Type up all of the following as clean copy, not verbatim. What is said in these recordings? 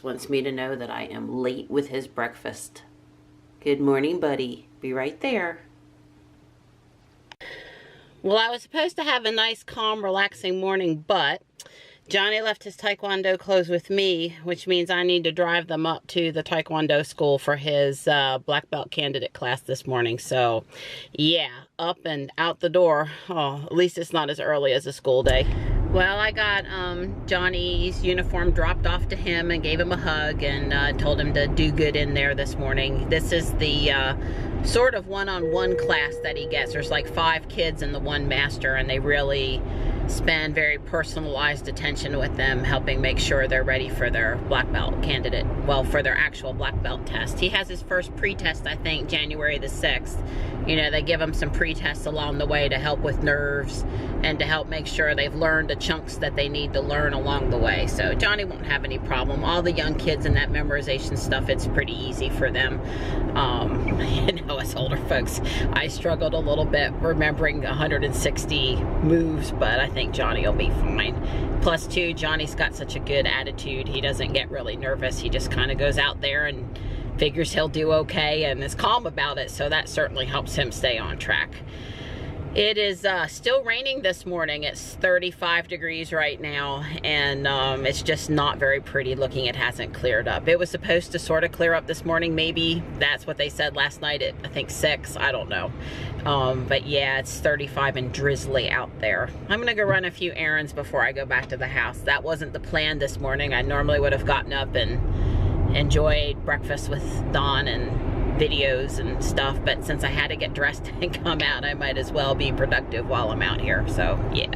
just wants me to know that I am late with his breakfast. Good morning, buddy. Be right there. Well, I was supposed to have a nice, calm, relaxing morning, but Johnny left his Taekwondo clothes with me, which means I need to drive them up to the Taekwondo school for his black belt candidate class this morning. So, yeah, up and out the door. Oh, at least it's not as early as a school day. Well, I got Johnny's uniform dropped off to him and gave him a hug and told him to do good in there this morning. This is the sort of one-on-one class that he gets. There's like 5 kids and the one master, and they really spend very personalized attention with them, helping make sure they're ready for their black belt candidate, well, for their actual black belt test. He has his first pre-test, I think, January the 6th. You know, they give him some pre-tests along the way to help with nerves and to help make sure they've learned the chunks that they need to learn along the way. So Johnny won't have any problem. All the young kids in that memorization stuff, it's pretty easy for them. You know, as older folks, I struggled a little bit remembering 160 moves, but I think Johnny will be fine. Plus, too, Johnny's got such a good attitude. He doesn't get really nervous. He just kind of goes out there and figures he'll do okay and is calm about it, so that certainly helps him stay on track. It is still raining this morning. It's 35 degrees right now, and it's just not very pretty looking. It hasn't cleared up. It was supposed to sort of clear up this morning. Maybe that's what they said last night at, I think, 6. I don't know. But yeah, it's 35 and drizzly out there. I'm gonna go run a few errands before I go back to the house. That wasn't the plan this morning. I normally would have gotten up and enjoyed breakfast with Dawn and videos and stuff, but since I had to get dressed and come out, I might as well be productive while I'm out here. So yeah.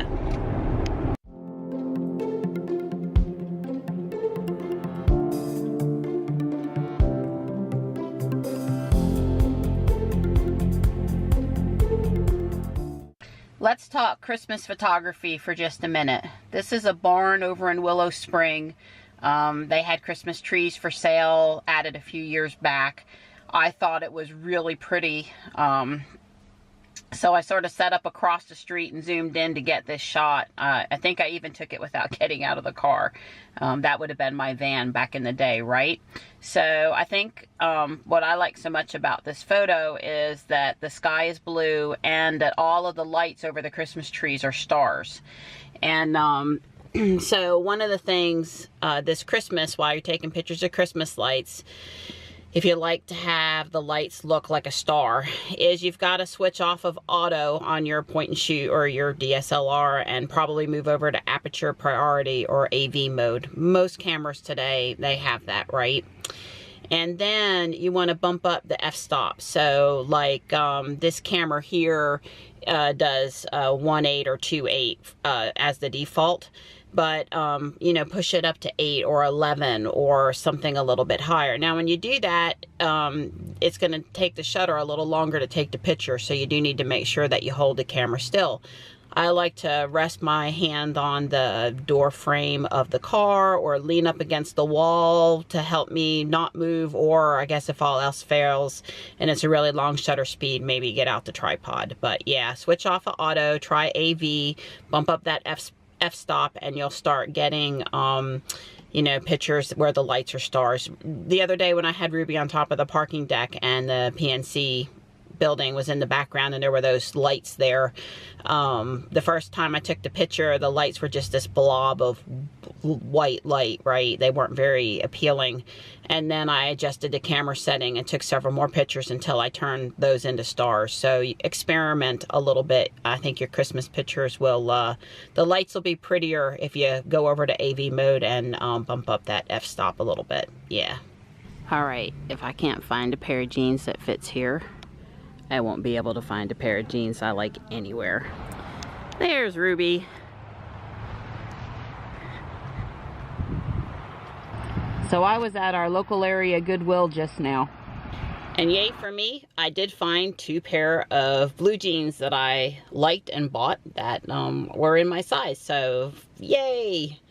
Let's talk Christmas photography for just a minute. This is a barn over in Willow Spring. They had Christmas trees for sale, added a few years back. I thought it was really pretty, so I sort of set up across the street and zoomed in to get this shot. I think I even took it without getting out of the car. That would have been my van back in the day, right? So I think what I like so much about this photo is that the sky is blue and that all of the lights over the Christmas trees are stars. And so one of the things this Christmas, while you're taking pictures of Christmas lights, if you like to have the lights look like a star, is you've got to switch off of auto on your point and shoot or your DSLR and probably move over to aperture priority or AV mode. Most cameras today, they have that, right? And then you want to bump up the f-stop. So like this camera here does 1.8 or 2.8 as the default. But, you know, push it up to 8 or 11 or something a little bit higher. Now, when you do that, it's going to take the shutter a little longer to take the picture. So you do need to make sure that you hold the camera still. I like to rest my hand on the door frame of the car or lean up against the wall to help me not move, or I guess if all else fails and it's a really long shutter speed, maybe get out the tripod. But yeah, switch off of auto, try AV, bump up that f-stop, and you'll start getting you know, pictures where the lights are stars. The other day when I had Ruby on top of the parking deck and the PNC building was in the background and there were those lights there, the first time I took the picture, the lights were just this blob of white light, right? They weren't very appealing. And then I adjusted the camera setting and took several more pictures until I turned those into stars. So experiment a little bit. I think your Christmas pictures will, the lights will be prettier if you go over to AV mode and bump up that f-stop a little bit. Yeah. All right, if I can't find a pair of jeans that fits here, I won't be able to find a pair of jeans I like anywhere. There's Ruby. So I was at our local area Goodwill just now. And yay for me, I did find 2 pair of blue jeans that I liked and bought that were in my size. So yay.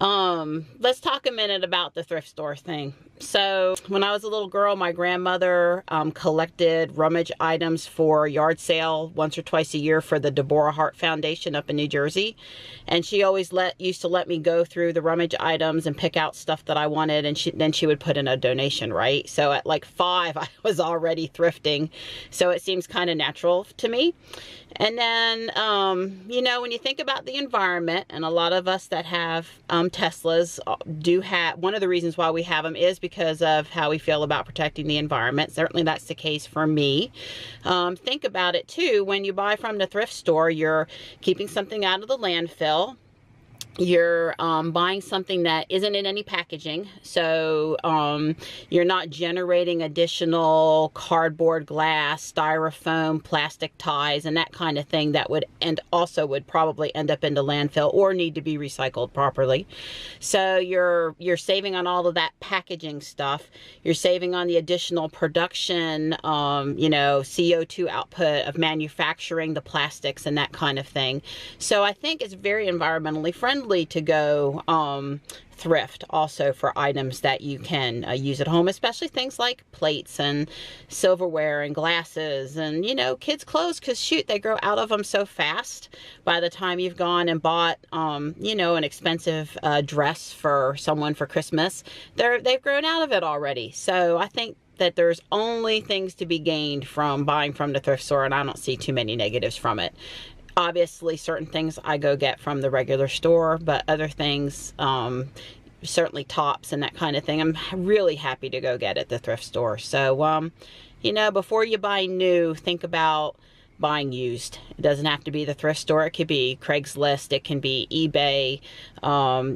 Let's talk a minute about the thrift store thing. So when I was a little girl, my grandmother collected rummage items for a yard sale once or twice a year for the Deborah Hart Foundation up in New Jersey. And she always used to let me go through the rummage items and pick out stuff that I wanted, and then she would put in a donation, right? So at like 5, I was already thrifting. So it seems kind of natural to me. And then, you know, when you think about the environment, and a lot of us that have Teslas do have, one of the reasons why we have them is because of how we feel about protecting the environment. Certainly that's the case for me. Think about it too. When you buy from the thrift store, you're keeping something out of the landfill. You're buying something that isn't in any packaging, so you're not generating additional cardboard, glass, styrofoam, plastic ties, and that kind of thing that would probably end up in the landfill or need to be recycled properly. So you're saving on all of that packaging stuff. You're saving on the additional production, you know, CO2 output of manufacturing the plastics and that kind of thing. So I think it's very environmentally friendly to go thrift also for items that you can use at home, especially things like plates and silverware and glasses and, you know, kids' clothes, because shoot, they grow out of them so fast. By the time you've gone and bought, you know, an expensive dress for someone for Christmas, they've grown out of it already. So I think that there's only things to be gained from buying from the thrift store, and I don't see too many negatives from it. Obviously, certain things I go get from the regular store, but other things, certainly tops and that kind of thing, I'm really happy to go get at the thrift store. So, you know, before you buy new, think about buying used. It doesn't have to be the thrift store. It could be Craigslist. It can be eBay.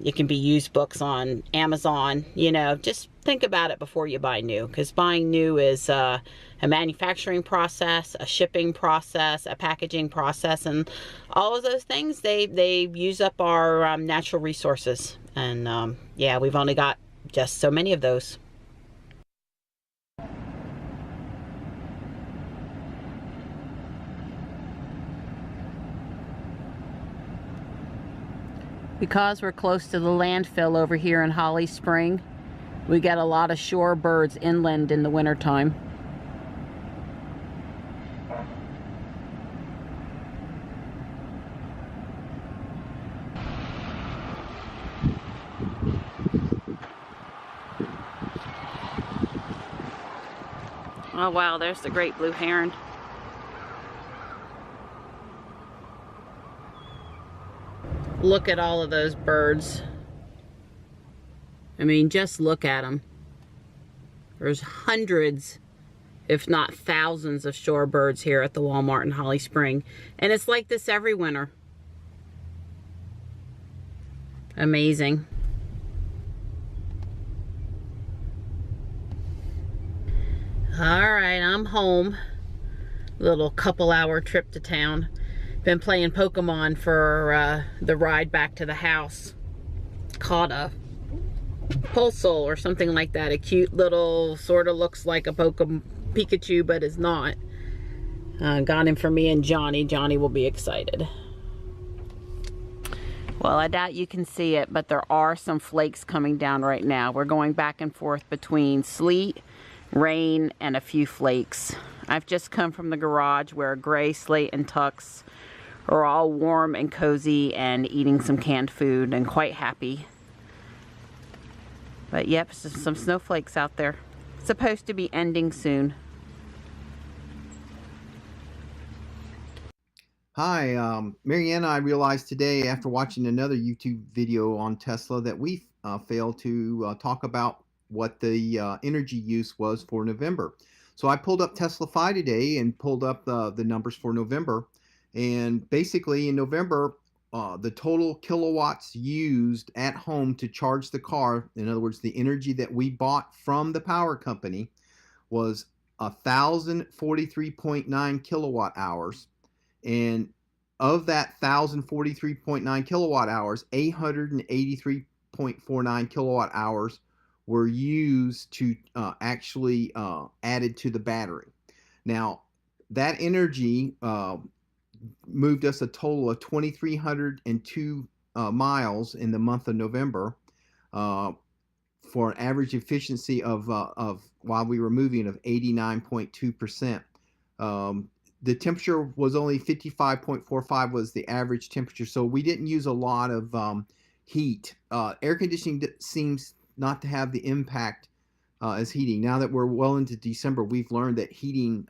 It can be used books on Amazon. You know, just think about it before you buy new, because buying new is a manufacturing process, a shipping process, a packaging process, and all of those things, they use up our natural resources. And yeah, we've only got just so many of those. Because we're close to the landfill over here in Holly Spring, we get a lot of shorebirds inland in the wintertime. Oh wow, there's the great blue heron. Look at all of those birds. I mean, just look at them. There's hundreds, if not thousands, of shorebirds here at the Walmart in Holly Spring. And it's like this every winter. Amazing. All right, I'm home. Little couple-hour trip to town. Been playing Pokemon for the ride back to the house. Caught a Pulsol or something like that. A cute little, sort of looks like a Pikachu, but is not. Got him for me and Johnny. Johnny will be excited. Well, I doubt you can see it, but there are some flakes coming down right now. We're going back and forth between sleet, rain, and a few flakes. I've just come from the garage where Gray, Slate, and Tux are all warm and cozy and eating some canned food and quite happy. But yep, some snowflakes out there. It's supposed to be ending soon. Hi, Marianne and I realized today after watching another YouTube video on Tesla that we failed to talk about what the energy use was for November. So I pulled up TeslaFi today and pulled up the numbers for November. And basically in November, the total kilowatts used at home to charge the car, in other words, the energy that we bought from the power company, was 1,043.9 kilowatt hours. And of that 1,043.9 kilowatt hours, 883.49 kilowatt hours were used to actually added to the battery. Now, that energy moved us a total of 2,302 miles in the month of November. for an average efficiency of while we were moving of 89.2%. The temperature was only 55.45 was the average temperature, so we didn't use a lot of heat. Air conditioning seems not to have the impact as heating. Now that we're well into December, we've learned that heating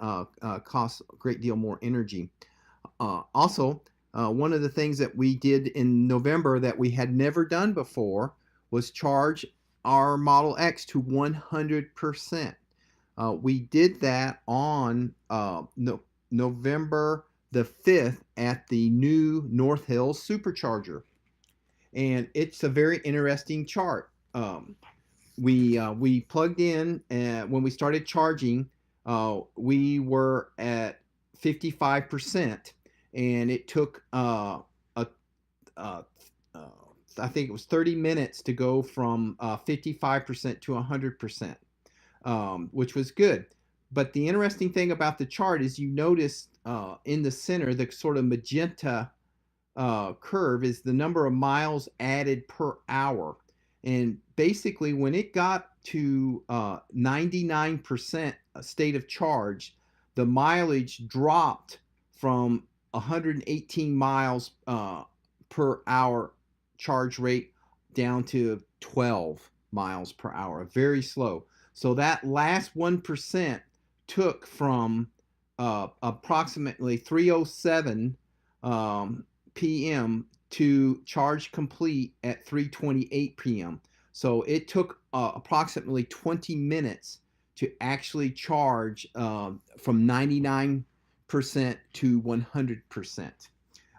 costs a great deal more energy. Also, one of the things that we did in November that we had never done before was charge our Model X to 100%. We did that on November the 5th at the new North Hills Supercharger. And it's a very interesting chart. We plugged in, and when we started charging, we were at 55%, and it took I think it was 30 minutes to go from 55% to 100%, which was good. But the interesting thing about the chart is you notice in the center, the sort of magenta curve is the number of miles added per hour. And basically when it got to 99% state of charge, the mileage dropped from 118 miles per hour charge rate down to 12 miles per hour, very slow. So that last 1% took from approximately 3:07 p.m. to charge complete at 3:28 p.m. So it took approximately 20 minutes to actually charge from 99% to 100%.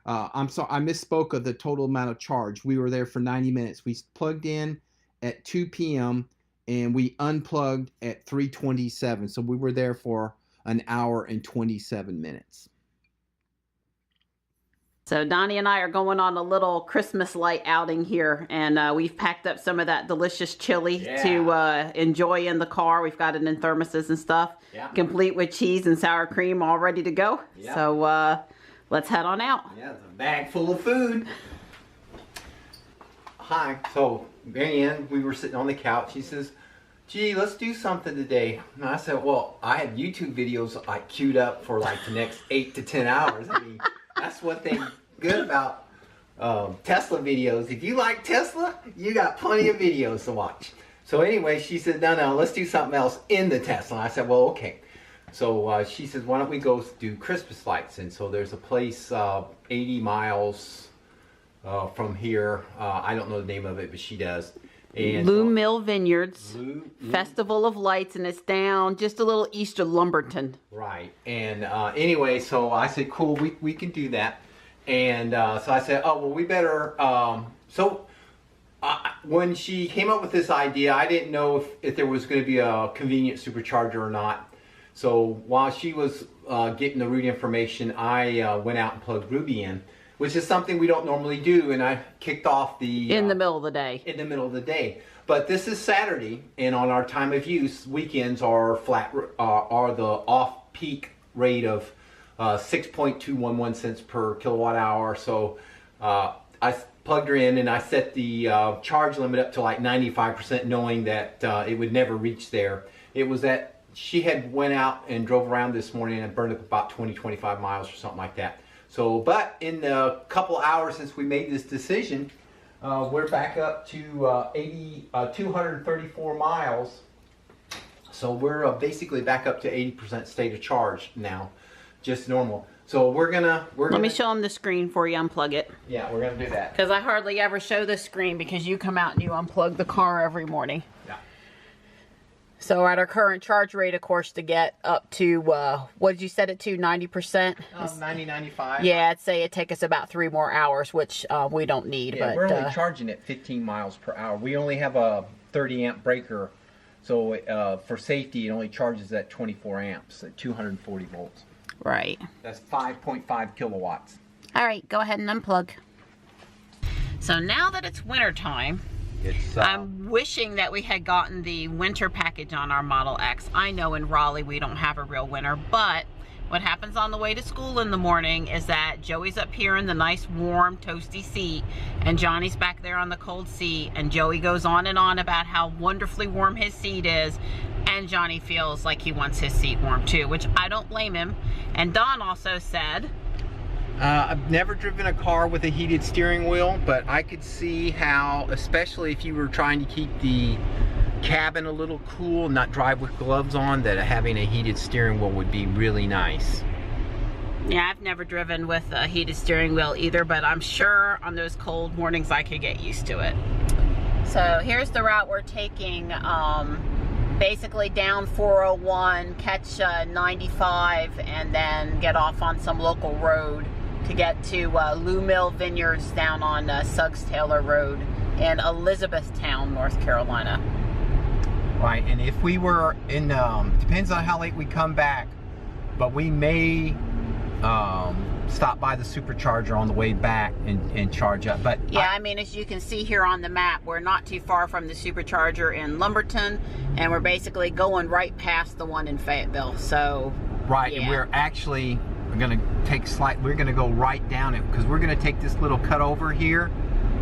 I'm sorry, I misspoke of the total amount of charge. We were there for 90 minutes. We plugged in at 2 p.m. and we unplugged at 3:27. So we were there for an hour and 27 minutes. So Donnie and I are going on a little Christmas light outing here, and we've packed up some of that delicious chili to enjoy in the car. We've got it in thermoses and stuff, complete with cheese and sour cream, all ready to go. So let's head on out. Yeah, it's a bag full of food. Hi. So Marianne, we were sitting on the couch. She says, "Gee, let's do something today." And I said, "Well, I have YouTube videos like queued up for like the next 8 to 10 hours. I mean, that's one thing good about Tesla videos. If you like Tesla, you got plenty of videos to watch." So anyway, she said, no, let's do something else in the Tesla. And I said, well, okay. So she says, why don't we go do Christmas lights? And so there's a place 80 miles from here. I don't know the name of it, but she does. And Lu Mil Vineyards, Festival of Lights, and it's down just a little east of Lumberton. Right. And anyway, so I said, cool, we can do that. And so I said, oh, well, we better. When she came up with this idea, I didn't know if there was going to be a convenient supercharger or not. So while she was getting the route information, I went out and plugged Ruby in, which is something we don't normally do, and I kicked off the... in the middle of the day. In the middle of the day. But this is Saturday, and on our time of use, weekends are are the off-peak rate of 6.211 cents per kilowatt hour. So I plugged her in, and I set the charge limit up to like 95%, knowing that it would never reach there. It was that she had went out and drove around this morning and burned up about 20-25 miles or something like that. So, but in the couple hours since we made this decision, we're back up to 234 miles. So we're basically back up to 80% state of charge now, just normal. So we're gonna let me show them the screen before you unplug it. Yeah, we're gonna do that. Because I hardly ever show this screen because you come out and you unplug the car every morning. Yeah. So at our current charge rate, of course, to get up to, what did you set it to, 90%? 90, 95. Yeah, I'd say it'd take us about 3 more hours, which we don't need. Yeah, but we're only charging at 15 miles per hour. We only have a 30 amp breaker. So for safety, it only charges at 24 amps at 240 volts. Right. That's 5.5 kilowatts. All right, go ahead and unplug. So now that it's winter time, I'm wishing that we had gotten the winter package on our Model X. I know in Raleigh we don't have a real winter, but What happens on the way to school in the morning is that Joey's up here in the nice warm toasty seat and Johnny's back there on the cold seat, and Joey goes on and on about how wonderfully warm his seat is, and Johnny feels like he wants his seat warm too, which I don't blame him. And Don also said, I've never driven a car with a heated steering wheel, but I could see how, especially if you were trying to keep the cabin a little cool, not drive with gloves on, that having a heated steering wheel would be really nice. Yeah, I've never driven with a heated steering wheel either, but I'm sure on those cold mornings I could get used to it. So here's the route we're taking. Basically down 401, catch 95, and then get off on some local road to get to Lu Mil Vineyards down on Suggs Taylor Road in Elizabethtown, North Carolina. Right, and if we were in, depends on how late we come back, but we may stop by the Supercharger on the way back and charge up. But yeah, I mean, as you can see here on the map, we're not too far from the Supercharger in Lumberton, and we're basically going right past the one in Fayetteville. So right, yeah. And we're actually going to take we're going to go right down it, because we're going to take this little cut over here.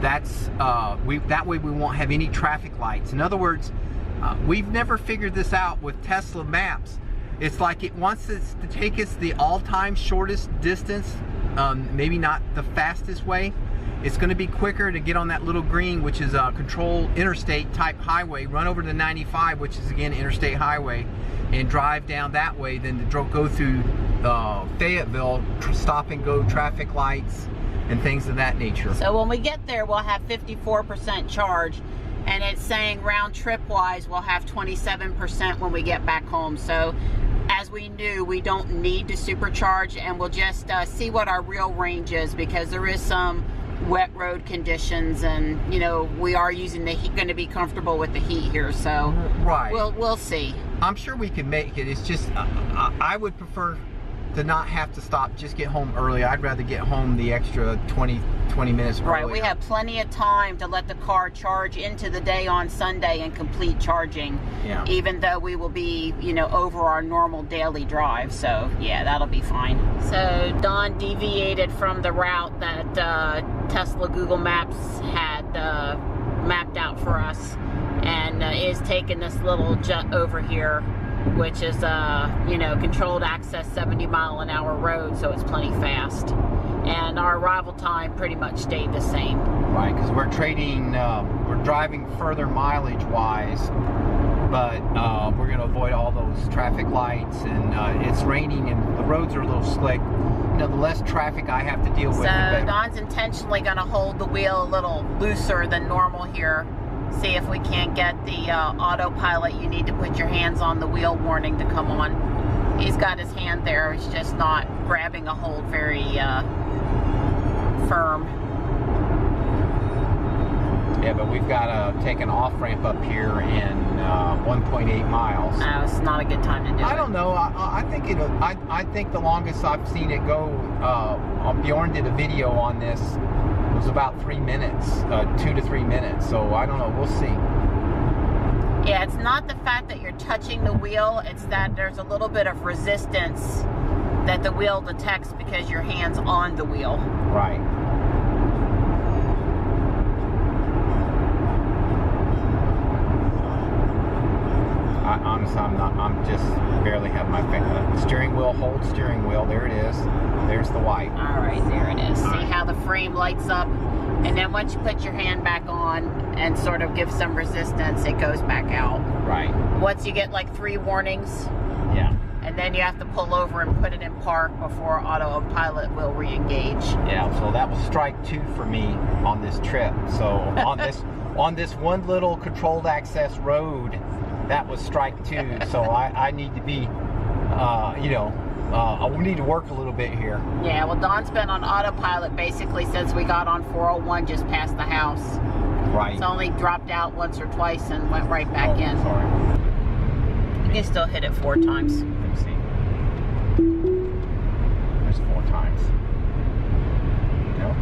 That's that way we won't have any traffic lights. In other words, we've never figured this out with Tesla maps. It's like it wants us to take us the all-time shortest distance, maybe not the fastest way. It's going to be quicker to get on that little green, which is a control interstate type highway, run over to 95, which is again interstate highway, and drive down that way than to go through Fayetteville, stop and go traffic lights and things of that nature. So when we get there, we'll have 54% charge. And it's saying round trip wise we'll have 27% when we get back home. So as we knew, we don't need to supercharge, and we'll just see what our real range is, because there is some wet road conditions, and you know, we are using the heat, going to be comfortable with the heat here, so right, we'll see. I'm sure we can make it. It's just I would prefer to not have to stop, just get home early. I'd rather get home the extra 20 minutes earlier. Right, we have plenty of time to let the car charge into the day on Sunday and complete charging, yeah, even though we will be, you know, over our normal daily drive. So yeah, that'll be fine. So Don deviated from the route that Tesla Google Maps had mapped out for us, and is taking this little jut over here, which is you know, controlled access 70-mile-an-hour road, so it's plenty fast. And our arrival time pretty much stayed the same. Right, because we're trading, we're driving further mileage-wise, but we're going to avoid all those traffic lights, and it's raining and the roads are a little slick. You know, the less traffic I have to deal with, the better. So Don's intentionally going to hold the wheel a little looser than normal here. See if we can't get the autopilot, you need to put your hands on the wheel warning to come on. He's got his hand there, it's just not grabbing a hold very firm. Yeah, but we've got to take an off-ramp up here in 1.8 miles. No, it's not a good time to do it. I don't know. I think I think the longest I've seen it go, Bjorn did a video on this, was about 3 minutes, 2 to 3 minutes. So I don't know. We'll see. Yeah, it's not the fact that you're touching the wheel. It's that there's a little bit of resistance that the wheel detects because your hand's on the wheel. Right. Honestly, I'm just barely have my steering wheel, hold steering wheel. There it is. There's the white. All right, there it is. See how the frame lights up? And then once you put your hand back on and sort of give some resistance, it goes back out. Right. Once you get like 3 warnings. Yeah. And then you have to pull over and put it in park before autopilot will re-engage. Yeah, so that was strike 2 for me on this trip. So on this one little controlled access road, that was strike 2. So I need to be, you know, I need to work a little bit here. Yeah, well, Don's been on autopilot basically since we got on 401 just past the house. Right. It's only dropped out once or twice and went right back in. Sorry. You can still hit it 4 times. Let me see. There's 4 times. No?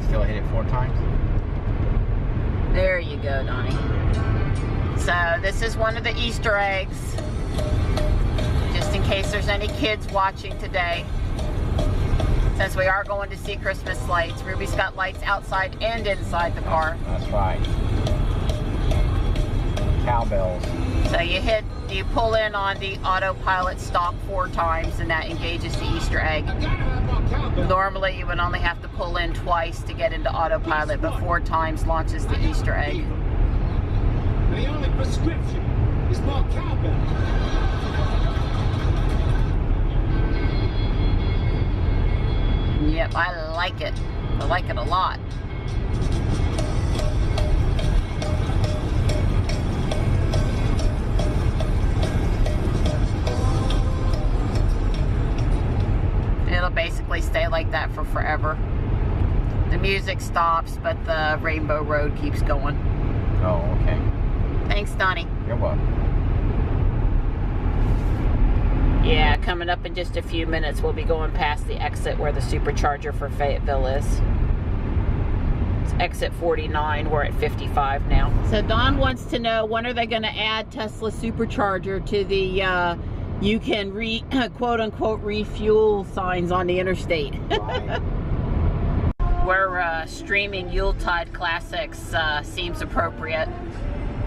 Still hit it 4 times? There you go, Donnie. So this is one of the Easter eggs. just in case there's any kids watching today. Since we are going to see Christmas lights. Ruby's got lights outside and inside the car. That's right. Cowbells. So you pull in on the autopilot stop 4 times and that engages the Easter egg. Normally you would only have to pull in twice to get into autopilot, but 4 times launches the Easter egg. The only prescription is more cowbell. Yep, I like it. I like it a lot. It'll basically stay like that for forever. The music stops, but the Rainbow Road keeps going. Oh, okay. Thanks, Donnie. You're welcome. Yeah, coming up in just a few minutes, we'll be going past the exit where the Supercharger for Fayetteville is. It's exit 49. We're at 55 now. So Don wants to know, when are they going to add Tesla Supercharger to the you can quote-unquote refuel signs on the interstate? Right. Where streaming Yuletide classics seems appropriate.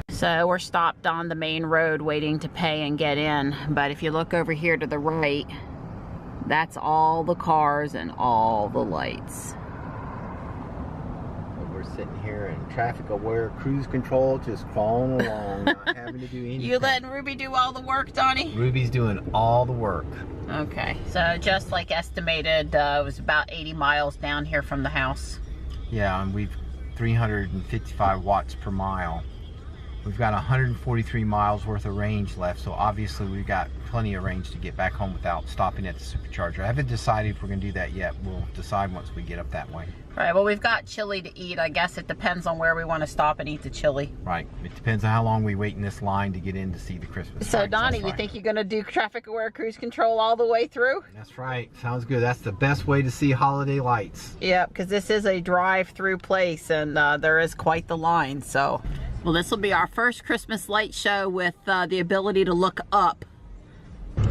So we're stopped on the main road waiting to pay and get in. But if you look over here to the right, that's all the cars and all the lights. So we're sitting here in traffic aware cruise control, just crawling along, not having to do anything. You letting Ruby do all the work, Donnie? Ruby's doing all the work. Okay, so just like estimated, it was about 80 miles down here from the house. Yeah, and we've 355 watts per mile. We've got 143 miles worth of range left, so obviously we've got plenty of range to get back home without stopping at the Supercharger. I haven't decided if we're going to do that yet. We'll decide once we get up that way. Right, well, we've got chili to eat. I guess it depends on where we want to stop and eat the chili. Right. It depends on how long we wait in this line to get in to see the Christmas So, lights. Donnie, you think you're going to do traffic-aware cruise control all the way through? That's right. Sounds good. That's the best way to see holiday lights. Yeah, because this is a drive-through place, and there is quite the line, so... Well, this will be our first Christmas light show with the ability to look up.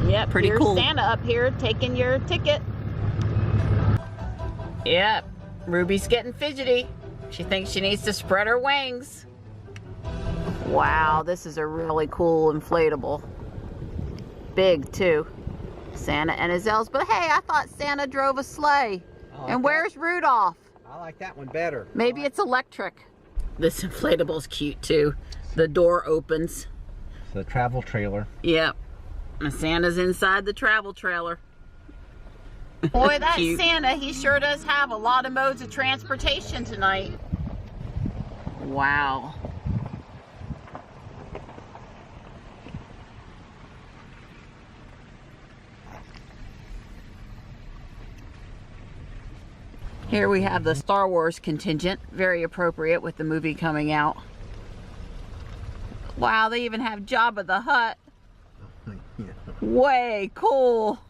Yep, pretty cool. Santa up here taking your ticket. Yep, Ruby's getting fidgety. She thinks she needs to spread her wings. Wow, this is a really cool inflatable. Big, too. Santa and his elves. But hey, I thought Santa drove a sleigh. And where's Rudolph? I like that one better. Maybe it's electric. This inflatable's cute too. The door opens. The travel trailer. Yep. And Santa's inside the travel trailer. Boy, that Santa, he sure does have a lot of modes of transportation tonight. Wow. Here we have the Star Wars contingent, very appropriate with the movie coming out. Wow, they even have Jabba the Hutt. Yeah. Way cool.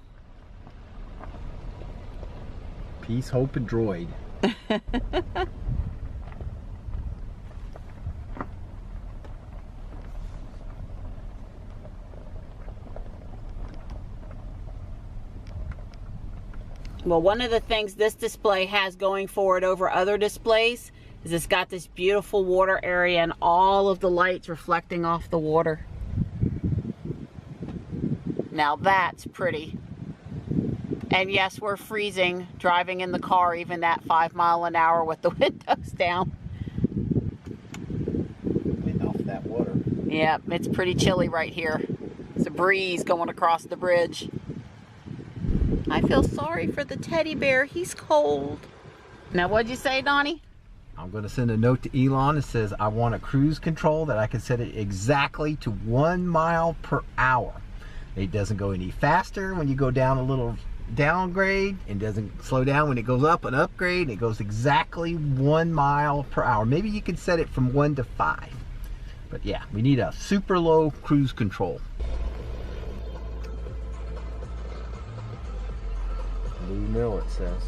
Peace, hope, and droid. Well, one of the things this display has going for it over other displays is it's got this beautiful water area and all of the lights reflecting off the water. Now that's pretty. And yes, we're freezing driving in the car even at 5 miles an hour with the windows down. Wind off that water. Yeah, it's pretty chilly right here. It's a breeze going across the bridge. I feel sorry for the teddy bear. He's cold. Now, what'd you say, Donnie? I'm going to send a note to Elon that says I want a cruise control that I can set it exactly to 1 mile per hour. It doesn't go any faster when you go down a little downgrade. It doesn't slow down when it goes up an upgrade. It goes exactly 1 mile per hour. Maybe you could set it from 1 to 5. But yeah, we need a super low cruise control. Lu Mil, it says.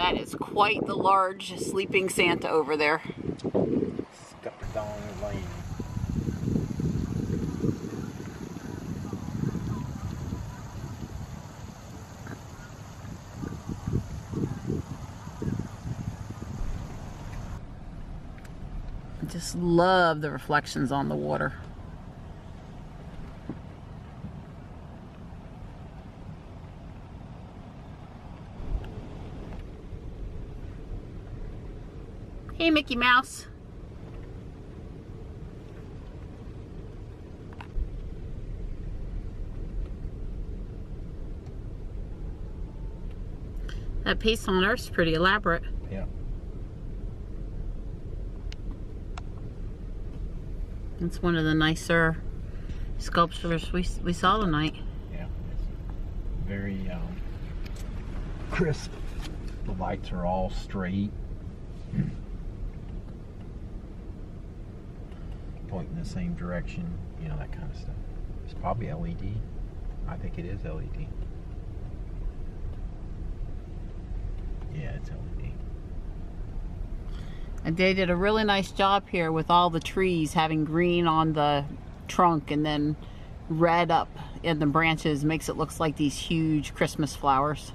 That is quite the large sleeping Santa over there. Lane. I just love the reflections on the water. Hey, Mickey Mouse. That piece on Earth's pretty elaborate. Yeah. It's one of the nicer sculptures we saw tonight. Yeah, it's very crisp. The lights are all straight. Pointing in the same direction, you know, that kind of stuff. It's probably LED. I think it is LED. Yeah, it's LED. And they did a really nice job here with all the trees having green on the trunk and then red up in the branches. Makes it look like these huge Christmas flowers.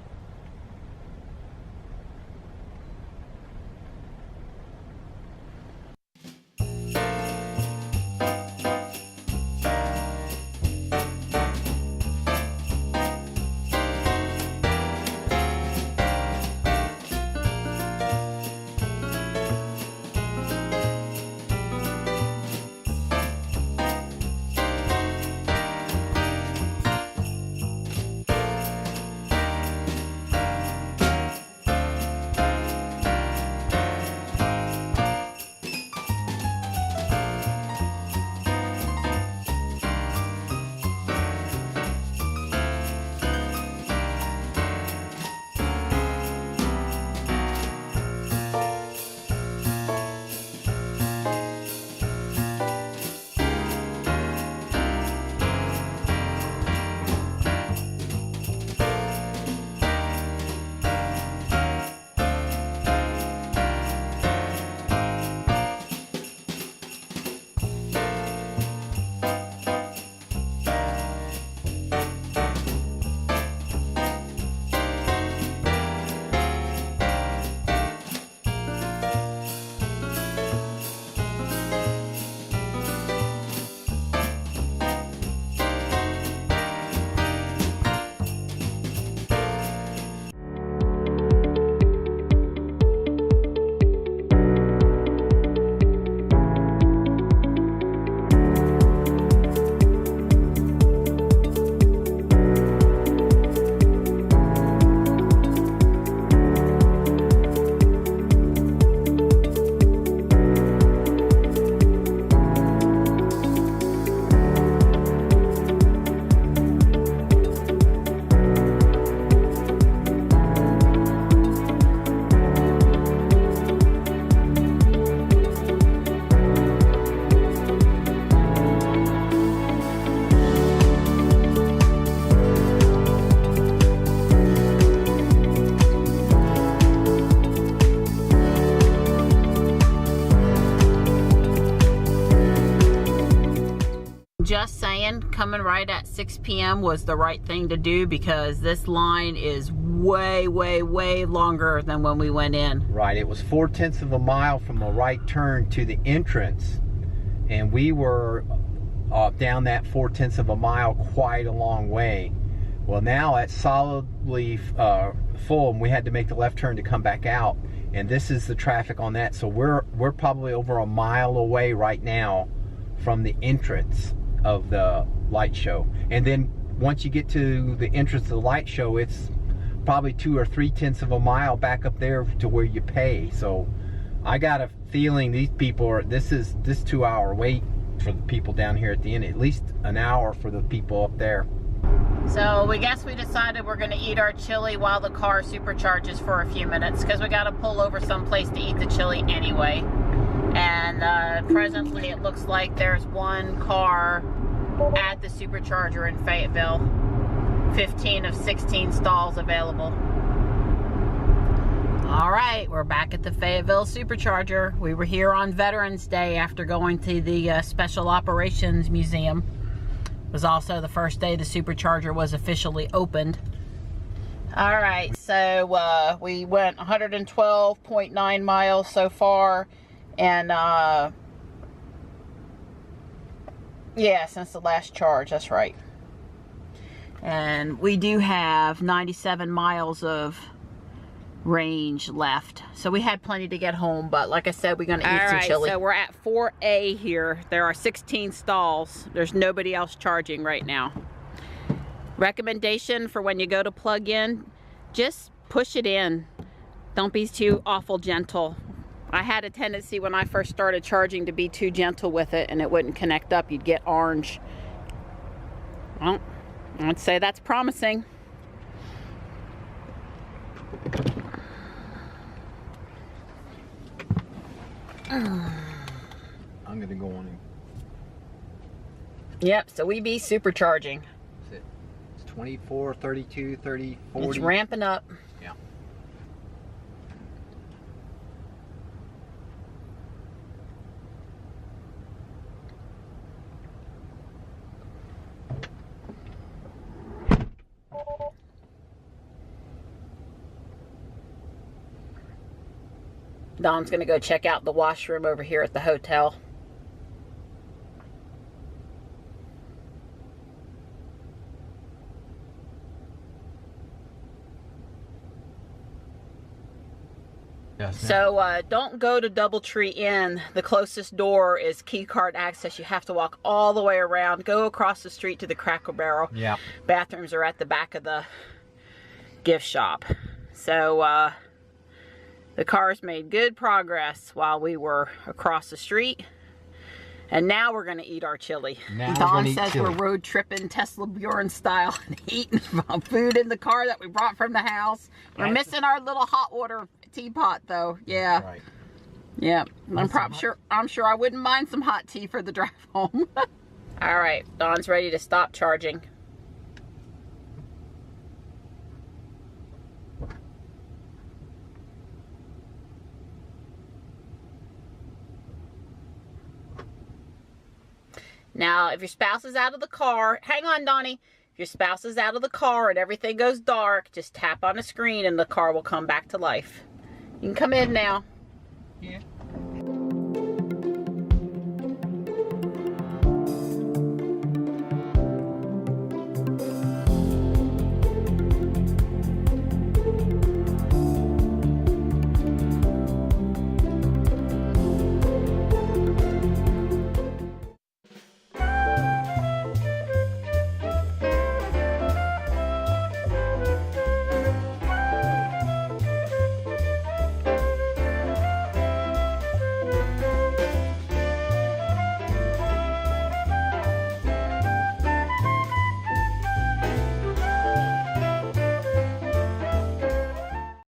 Just saying, coming right at 6 p.m. was the right thing to do because this line is way, way, way longer than when we went in. Right, it was 4/10 of a mile from the right turn to the entrance, and we were down that 4/10 of a mile quite a long way. Well, now it's solidly full, and we had to make the left turn to come back out, and this is the traffic on that. So we're probably over a mile away right now from the entrance of the light show. And then once you get to the entrance of the light show, it's probably 2 or 3/10 of a mile back up there to where you pay. So I got a feeling these people are, this 2-hour wait for the people down here at the end, at least an hour for the people up there. So we guess we decided we're gonna eat our chili while the car supercharges for a few minutes because we gotta pull over someplace to eat the chili anyway. And presently it looks like there's one car at the Supercharger in Fayetteville. 15 of 16 stalls available. All right, we're back at the Fayetteville Supercharger. We were here on Veterans Day after going to the Special Operations Museum. It was also the first day the Supercharger was officially opened. All right, so we went 112.9 miles so far, and yeah, since the last charge, that's right. And we do have 97 miles of range left, so we had plenty to get home, but like I said, we're gonna eat some chili. So we're at 4A here. There are 16 stalls. There's nobody else charging right now. Recommendation for when you go to plug in, just push it in. Don't be too awful gentle. I had a tendency when I first started charging to be too gentle with it, and it wouldn't connect up. You'd get orange. Well, I'd say that's promising. I'm gonna go on him. Yep, so we be supercharging. It's 24, 32, 30, 40. It's ramping up. Yeah. Don's gonna go check out the washroom over here at the hotel. Yes, So don't go to Doubletree Inn. The closest door is key card access. You have to walk all the way around. Go across the street to the Cracker Barrel. yeah. Bathrooms are at the back of the gift shop. So the cars made good progress while we were across the street. And now we're going to eat our chili. Now Don says we're road tripping Tesla Bjorn style and eating food in the car that we brought from the house. We're missing our little hot water teapot though. Yeah. Right. Yeah. I'm sure I wouldn't mind some hot tea for the drive home. All right. Don's ready to stop charging. Now, if your spouse is out of the car, hang on, Donnie. If your spouse is out of the car and everything goes dark, just tap on the screen and the car will come back to life. You can come in now. Yeah.